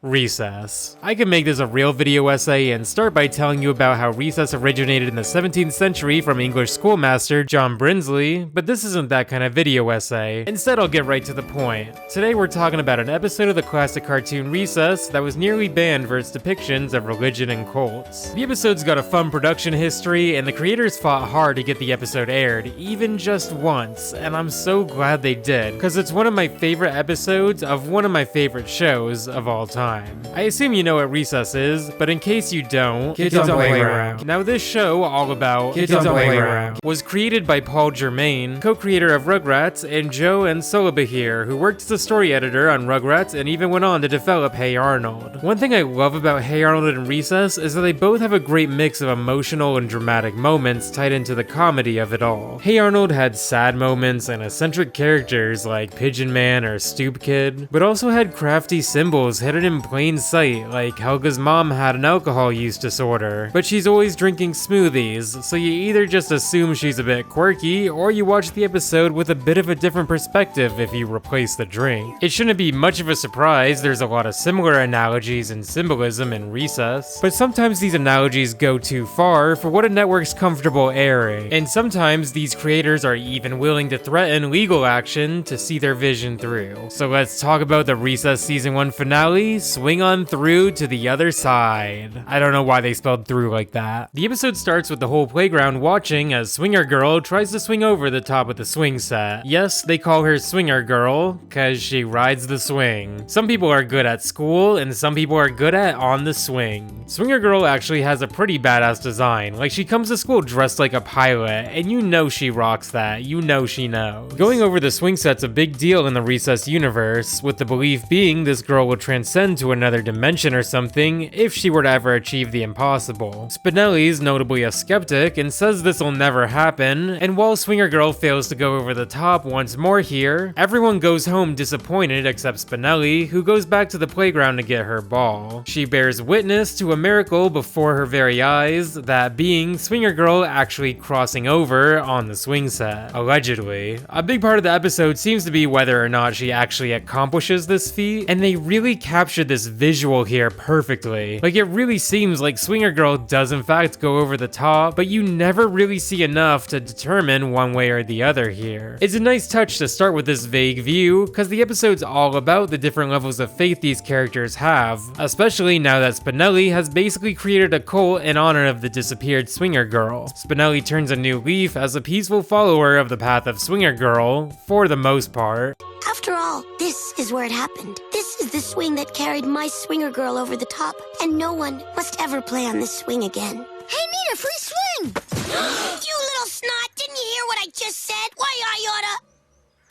Recess. I could make this a real video essay and start by telling you about how recess originated in the 17th century from English schoolmaster John Brinsley, but this isn't that kind of video essay. Instead, I'll get right to the point. Today we're talking about an episode of the classic cartoon Recess that was nearly banned for its depictions of religion and cults. The episode's got a fun production history, and the creators fought hard to get the episode aired, even just once, and I'm so glad they did, because it's one of my favorite episodes of one of my favorite shows of all time. I assume you know what Recess is, but in case you don't, Kids on Playground. Now this show, all about Kids on Playground, was created by Paul Germain, co-creator of Rugrats, and Joe Ansolabahir, who worked as a story editor on Rugrats and even went on to develop Hey Arnold. One thing I love about Hey Arnold and Recess is that they both have a great mix of emotional and dramatic moments tied into the comedy of it all. Hey Arnold had sad moments and eccentric characters like Pigeon Man or Stoop Kid, but also had crafty symbols hidden in plain sight, like Helga's mom had an alcohol use disorder, but she's always drinking smoothies, so you either just assume she's a bit quirky, or you watch the episode with a bit of a different perspective if you replace the drink. It shouldn't be much of a surprise there's a lot of similar analogies and symbolism in Recess, but sometimes these analogies go too far for what a network's comfortable airing, and sometimes these creators are even willing to threaten legal action to see their vision through. So let's talk about the Recess Season 1 finale, Swing On Through to the Other Side. I don't know why they spelled through like that. The episode starts with the whole playground watching as Swinger Girl tries to swing over the top of the swing set. Yes, they call her Swinger Girl, cause she rides the swing. Some people are good at school, and some people are good at on the swing. Swinger Girl actually has a pretty badass design, like she comes to school dressed like a pilot, and you know she rocks that, you know she knows. Going over the swing set's a big deal in the Recess universe, with the belief being this girl will transcend to another dimension or something if she were to ever achieve the impossible. Spinelli's notably a skeptic and says this will never happen, and while Swinger Girl fails to go over the top once more here, everyone goes home disappointed except Spinelli, who goes back to the playground to get her ball. She bears witness to a miracle before her very eyes, that being Swinger Girl actually crossing over on the swing set, allegedly. A big part of the episode seems to be whether or not she actually accomplishes this feat, and they really captured this visual here perfectly. Like, it really seems like Swinger Girl does in fact go over the top, but you never really see enough to determine one way or the other here. It's a nice touch to start with this vague view, because the episode's all about the different levels of faith these characters have, especially now that Spinelli has basically created a cult in honor of the disappeared Swinger Girl. Spinelli turns a new leaf as a peaceful follower of the path of Swinger Girl, for the most part. After all, this is where it happened. This is the swing that carried my Swinger Girl over the top, and no one must ever play on this swing again. Hey, Nina, free swing! You little snot, didn't you hear what I just said? Why, I oughta...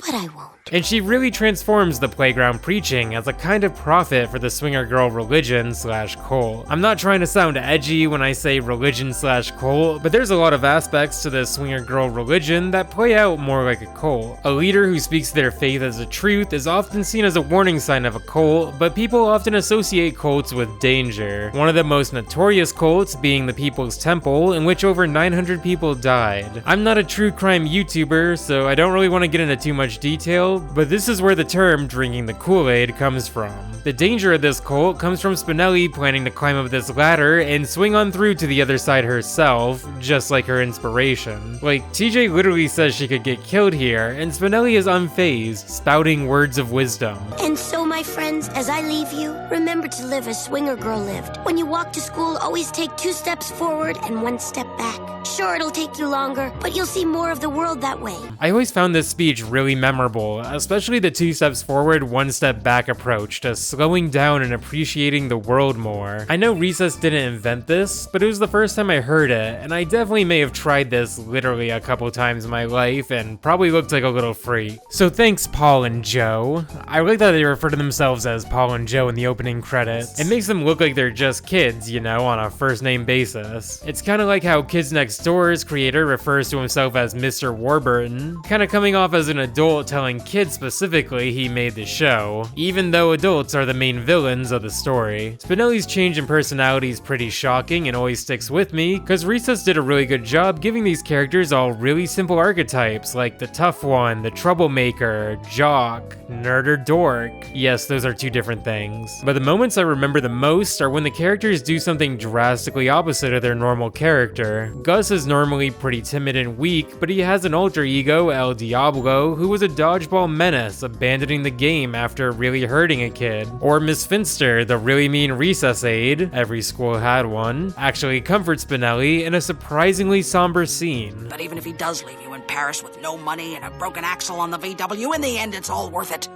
But I won't. And she really transforms the playground preaching as a kind of prophet for the Swinger Girl religion/cult. I'm not trying to sound edgy when I say religion/cult, but there's a lot of aspects to the Swinger Girl religion that play out more like a cult. A leader who speaks their faith as a truth is often seen as a warning sign of a cult, but people often associate cults with danger. One of the most notorious cults being the People's Temple, in which over 900 people died. I'm not a true crime YouTuber, so I don't really want to get into too much detail, but this is where the term drinking the Kool-Aid comes from. The danger of this cult comes from Spinelli planning to climb up this ladder and swing on through to the other side herself, just like her inspiration. Like, TJ literally says she could get killed here, and Spinelli is unfazed, spouting words of wisdom. And so, my friends, as I leave you, remember to live as Swinger Girl lived. When you walk to school, always take 2 steps forward and 1 step back. Sure, it'll take you longer, but you'll see more of the world that way. I always found this speech really memorable, especially the 2 steps forward, 1 step back approach to slowing down and appreciating the world more. I know Recess didn't invent this, but it was the first time I heard it, and I definitely may have tried this literally a couple times in my life and probably looked like a little freak. So thanks, Paul and Joe. I like that they refer to themselves as Paul and Joe in the opening credits. It makes them look like they're just kids, you know, on a first name basis. It's kind of like how Kids Next Next Door's creator refers to himself as Mr. Warburton, kinda coming off as an adult telling kids specifically he made the show, even though adults are the main villains of the story. Spinelli's change in personality is pretty shocking and always sticks with me, cause Recess did a really good job giving these characters all really simple archetypes, like the tough one, the troublemaker, jock, nerd or dork. Yes, those are two different things. But the moments I remember the most are when the characters do something drastically opposite of their normal character. Gus is normally pretty timid and weak, but he has an alter ego, El Diablo, who was a dodgeball menace, abandoning the game after really hurting a kid. Or Miss Finster, the really mean recess aide, every school had one, actually comforts Spinelli in a surprisingly somber scene. But even if he does leave you in Paris with no money and a broken axle on the VW, in the end it's all worth it.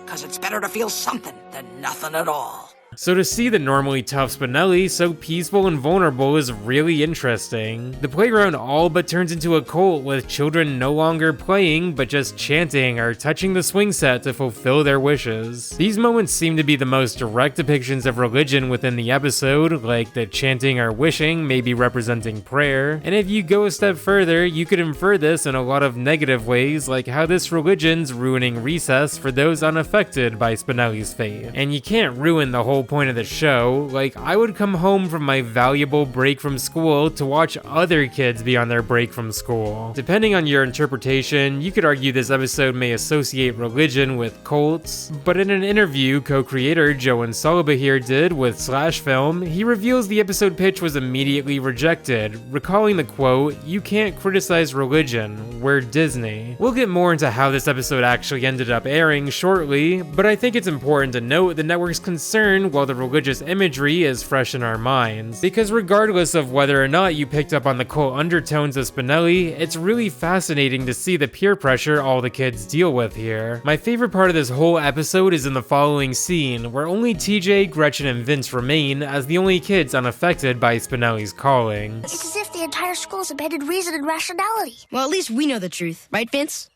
'Cause it's better to feel something than nothing at all. So to see the normally tough Spinelli so peaceful and vulnerable is really interesting. The playground all but turns into a cult with children no longer playing but just chanting or touching the swing set to fulfill their wishes. These moments seem to be the most direct depictions of religion within the episode, like the chanting or wishing maybe representing prayer. And if you go a step further, you could infer this in a lot of negative ways, like how this religion's ruining Recess for those unaffected by Spinelli's faith. And you can't ruin the whole point of the show. Like, I would come home from my valuable break from school to watch other kids be on their break from school. Depending on your interpretation, you could argue this episode may associate religion with cults, but in an interview co-creator Joe Ansolabahir did with Slash Film, he reveals the episode pitch was immediately rejected, recalling the quote, "You can't criticize religion, we're Disney." We'll get more into how this episode actually ended up airing shortly, but I think it's important to note the network's concern while the religious imagery is fresh in our minds. Because regardless of whether or not you picked up on the cult undertones of Spinelli, it's really fascinating to see the peer pressure all the kids deal with here. My favorite part of this whole episode is in the following scene, where only TJ, Gretchen, and Vince remain as the only kids unaffected by Spinelli's calling. It's as if the entire school's abandoned reason and rationality. Well, at least we know the truth, right, Vince?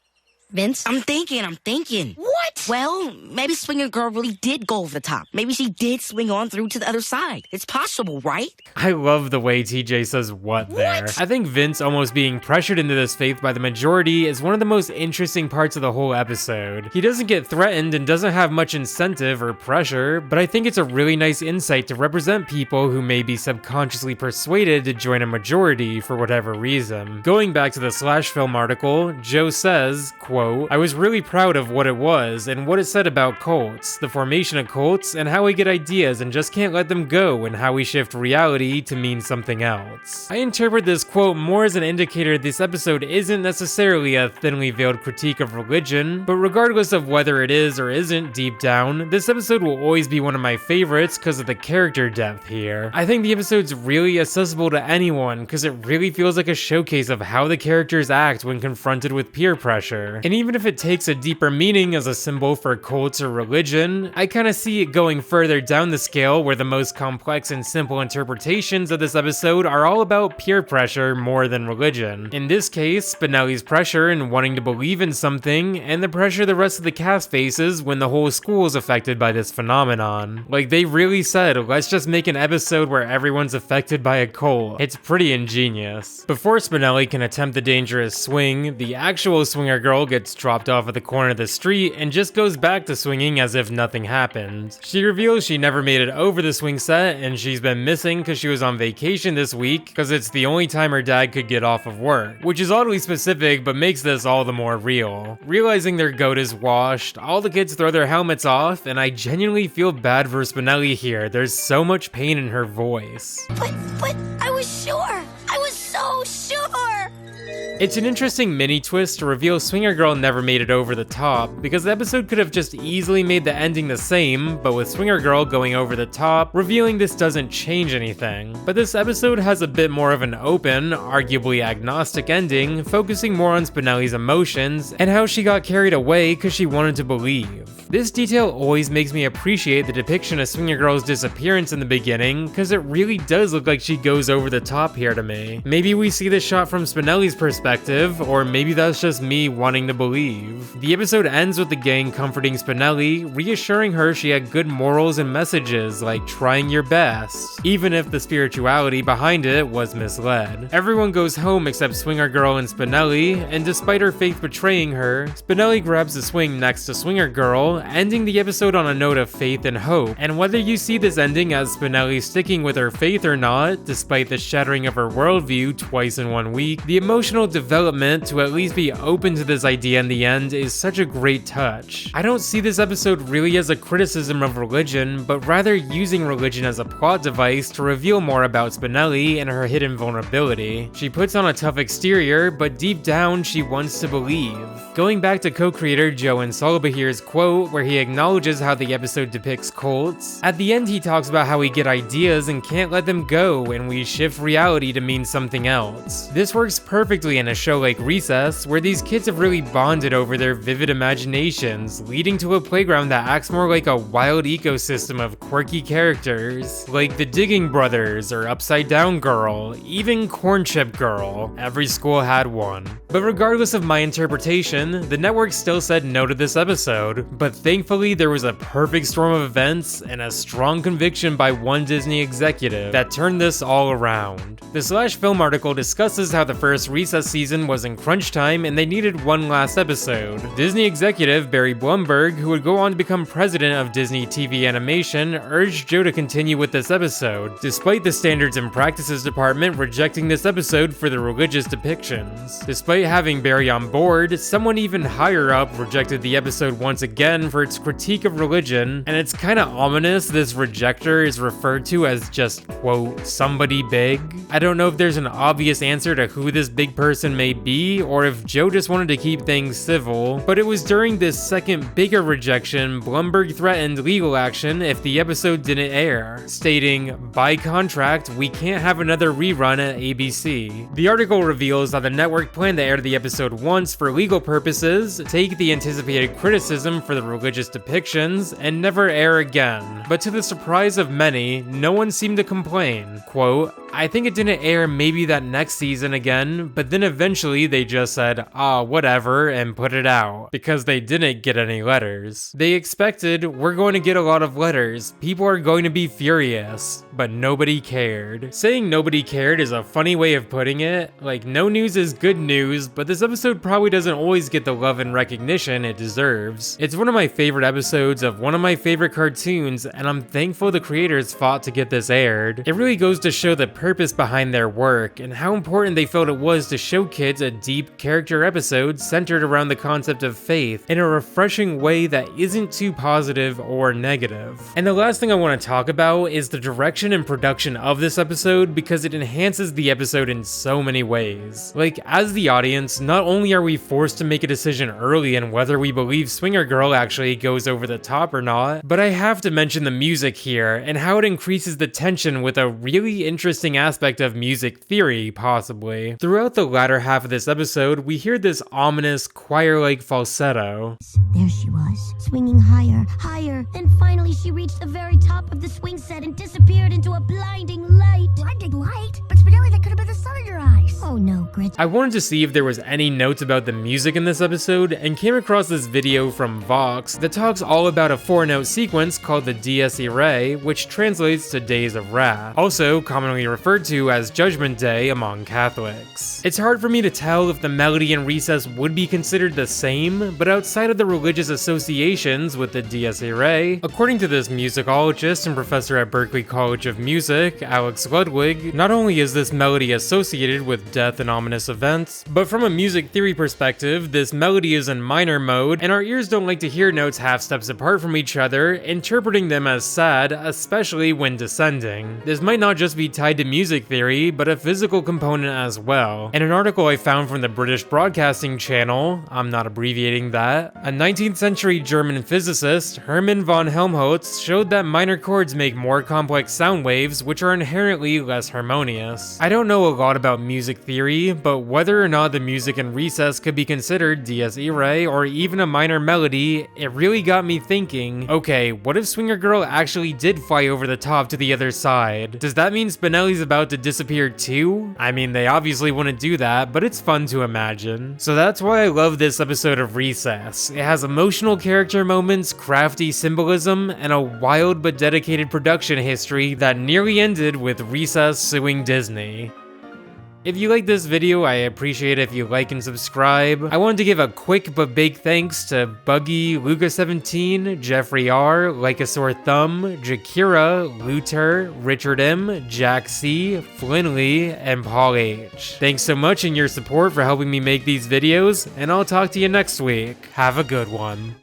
Vince? I'm thinking. What? Well, maybe Swinger Girl really did go over the top. Maybe she did swing on through to the other side. It's possible, right? I love the way TJ says what there. I think Vince almost being pressured into this faith by the majority is one of the most interesting parts of the whole episode. He doesn't get threatened and doesn't have much incentive or pressure, but I think it's a really nice insight to represent people who may be subconsciously persuaded to join a majority for whatever reason. Going back to the Slash Film article, Joe says, quote, "I was really proud of what it was and what it said about cults, the formation of cults, and how we get ideas and just can't let them go, and how we shift reality to mean something else." I interpret this quote more as an indicator this episode isn't necessarily a thinly veiled critique of religion, but regardless of whether it is or isn't deep down, this episode will always be one of my favorites because of the character depth here. I think the episode's really accessible to anyone because it really feels like a showcase of how the characters act when confronted with peer pressure. And even if it takes a deeper meaning as a symbol for cults or religion, I kinda see it going further down the scale where the most complex and simple interpretations of this episode are all about peer pressure more than religion. In this case, Spinelli's pressure in wanting to believe in something, and the pressure the rest of the cast faces when the whole school is affected by this phenomenon. Like, they really said, let's just make an episode where everyone's affected by a cult. It's pretty ingenious. Before Spinelli can attempt the dangerous swing, the actual Swinger Girl gets dropped off at the corner of the street and just goes back to swinging as if nothing happened. She reveals she never made it over the swing set and she's been missing because she was on vacation this week because it's the only time her dad could get off of work, which is oddly specific but makes this all the more real. Realizing their goat is washed, all the kids throw their helmets off, and I genuinely feel bad for Spinelli here. There's so much pain in her voice. But I was sure. I was so sure. It's an interesting mini twist to reveal Swinger Girl never made it over the top, because the episode could have just easily made the ending the same, but with Swinger Girl going over the top, revealing this doesn't change anything. But this episode has a bit more of an open, arguably agnostic ending, focusing more on Spinelli's emotions and how she got carried away because she wanted to believe. This detail always makes me appreciate the depiction of Swinger Girl's disappearance in the beginning, because it really does look like she goes over the top here to me. Maybe we see this shot from Spinelli's perspective perspective, or maybe that's just me wanting to believe. The episode ends with the gang comforting Spinelli, reassuring her she had good morals and messages like trying your best, even if the spirituality behind it was misled. Everyone goes home except Swinger Girl and Spinelli, and despite her faith betraying her, Spinelli grabs the swing next to Swinger Girl, ending the episode on a note of faith and hope. And whether you see this ending as Spinelli sticking with her faith or not, despite the shattering of her worldview twice in 1 week, the emotional development to at least be open to this idea in the end is such a great touch. I don't see this episode really as a criticism of religion, but rather using religion as a plot device to reveal more about Spinelli and her hidden vulnerability. She puts on a tough exterior, but deep down she wants to believe. Going back to co-creator Joe Solobahir's quote where he acknowledges how the episode depicts cults, at the end he talks about how we get ideas and can't let them go and we shift reality to mean something else. This works perfectly in a show like Recess, where these kids have really bonded over their vivid imaginations, leading to a playground that acts more like a wild ecosystem of quirky characters, like the Digging Brothers or Upside Down Girl, even Corn Chip Girl. Every school had one. But regardless of my interpretation, the network still said no to this episode, but thankfully there was a perfect storm of events and a strong conviction by one Disney executive that turned this all around. The Slash Film article discusses how the first Recess season was in crunch time and they needed one last episode. Disney executive Barry Blumberg, who would go on to become president of Disney TV Animation, urged Joe to continue with this episode, despite the Standards and Practices Department rejecting this episode for the religious depictions. Despite having Barry on board, someone even higher up rejected the episode once again for its critique of religion, and it's kinda ominous this rejector is referred to as just, quote, somebody big. I don't know if there's an obvious answer to who this big person may be, or if Joe just wanted to keep things civil, but it was during this second bigger rejection Blumberg threatened legal action if the episode didn't air, stating, by contract, we can't have another rerun at ABC. The article reveals that the network planned to air the episode once for legal purposes, take the anticipated criticism for the religious depictions, and never air again. But to the surprise of many, no one seemed to complain. Quote, I think it didn't air maybe that next season again, but then eventually they just said, whatever, and put it out, because they didn't get any letters. They expected, we're going to get a lot of letters, people are going to be furious, but nobody cared. Saying nobody cared is a funny way of putting it, like no news is good news, but this episode probably doesn't always get the love and recognition it deserves. It's one of my favorite episodes of one of my favorite cartoons, and I'm thankful the creators fought to get this aired. It really goes to show the purpose behind their work, and how important they felt it was to show kids a deep character episode centered around the concept of faith in a refreshing way that isn't too positive or negative. And the last thing I want to talk about is the direction and production of this episode, because it enhances the episode in so many ways. Like, as the audience, not only are we forced to make a decision early on whether we believe Swinger Girl actually goes over the top or not, but I have to mention the music here and how it increases the tension with a really interesting aspect of music theory, possibly. Throughout the latter half of this episode, we hear this ominous, choir-like falsetto. There she was, swinging higher, higher, and finally she reached the very top of the swing set and disappeared into a blinding light. Blinding light? But Spinelli, that could have been the sun in your eyes. Oh no, Grit. I wanted to see if there was any notes about the music in this episode, and came across this video from Vox that talks all about a 4-note sequence called the Dies Irae, which translates to Days of Wrath, also commonly referred to as Judgment Day among Catholics. It's hard for me to tell if the melody in Recess would be considered the same, but outside of the religious associations with the Dies Irae, according to this musicologist and professor at Berklee College of Music, Alex Ludwig, not only is this melody associated with death and ominous events, but from a music theory perspective, this melody is in minor mode, and our ears don't like to hear notes half steps apart from each other, interpreting them as sad, especially when descending. This might not just be tied to music theory, but a physical component as well. In an article I found from the British Broadcasting Channel, I'm not abbreviating that, a 19th century German physicist, Hermann von Helmholtz, showed that minor chords make more complex sound waves, which are inherently less harmonious. I don't know a lot about music theory, but whether or not the music in Recess could be considered Dies Irae or even a minor melody, it really got me thinking, okay, what if Swinger Girl actually did fly over the top to the other side? Does that mean Spinelli's about to disappear too? I mean, they obviously wouldn't do that, that, but it's fun to imagine. So that's why I love this episode of Recess. It has emotional character moments, crafty symbolism, and a wild but dedicated production history that nearly ended with Recess suing Disney. If you like this video, I appreciate it if you like and subscribe. I wanted to give a quick but big thanks to Buggy, Luca17, Jeffrey R, Lycosaur Thumb, Jakira, Luther, Richard M, Jack C, Flinley, and Paul H. Thanks so much and your support for helping me make these videos, and I'll talk to you next week. Have a good one.